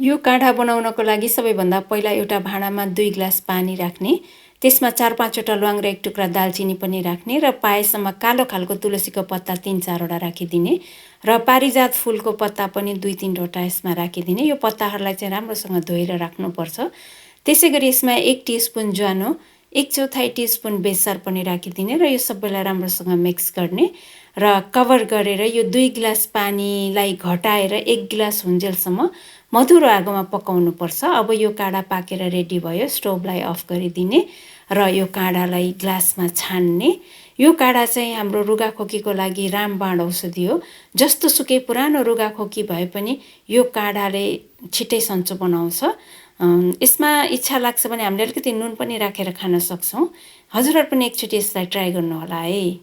यो काढा बनाउनको लागि सबैभन्दा पहिला एउटा भाँडामा 2 ग्लास पानी राख्ने, त्यसमा 4-5 वटा ल्वाङ र 1 टुक्रा दालचिनी पनि राख्ने र पाएसम्म कालो खालको तुलसीको पत्ता 3-4 वटा राखिदिने र पारिजात फुलको पत्ता पनि 2-3 वटा यसमा राखिदिने। यो पत्ताहरूलाई चाहिँ राम्रोसँग धोएर राख्नुपर्छ। त्यसै गरी यसमा 1 टिस्पुन ज्वानो, 1/4 टिस्पुन बेसार पनि राखिदिने र यो सबैलाई राम्रोसँग मिक्स गर्ने र कभर गरेर यो 2 ग्लास पानीलाई घटाएर 1 ग्लास हुन्जेलसम्म मधुरो आगोमा पकाउनुपर्छ। अब यो काढा पाकेर रेडी भयो। स्टोभलाई अफ गरिदिने र यो काढालाई ग्लासमा छान्ने। यो काढा चाहिँ हाम्रो रुगाखोकीको लागि रामबाण औषधि हो। जस्तो सुकै पुरानो रुगाखोकी भए पनि यो काढाले छिटै सन्चो बनाउँछ। यसमा इच्छा लाग्छ भने हामीले अलिकति नुन पनि राखेर खान सक्छौँ। हजुरहरू पनि एकचोटि यसलाई ट्राई गर्नुहोला है।